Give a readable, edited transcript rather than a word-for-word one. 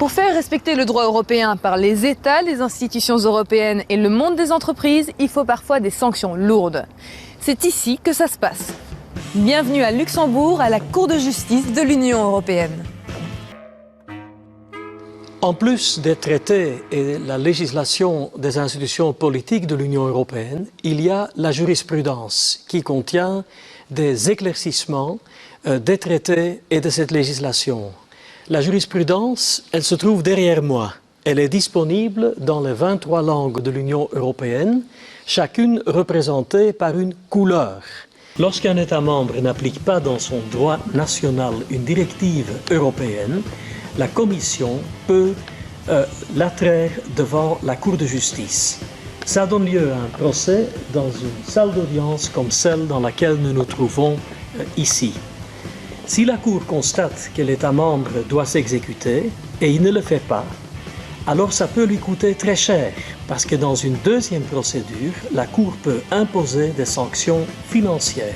Pour faire respecter le droit européen par les États, les institutions européennes et le monde des entreprises, il faut parfois des sanctions lourdes. C'est ici que ça se passe. Bienvenue à Luxembourg, à la Cour de justice de l'Union européenne. En plus des traités et la législation des institutions politiques de l'Union européenne, il y a la jurisprudence qui contient des éclaircissements des traités et de cette législation. La jurisprudence, elle se trouve derrière moi. Elle est disponible dans les 23 langues de l'Union européenne, chacune représentée par une couleur. Lorsqu'un État membre n'applique pas dans son droit national une directive européenne, la Commission peut l'attraire devant la Cour de justice. Ça donne lieu à un procès dans une salle d'audience comme celle dans laquelle nous nous trouvons ici. Si la Cour constate que l'État membre doit s'exécuter et il ne le fait pas, alors ça peut lui coûter très cher parce que dans une deuxième procédure, la Cour peut imposer des sanctions financières.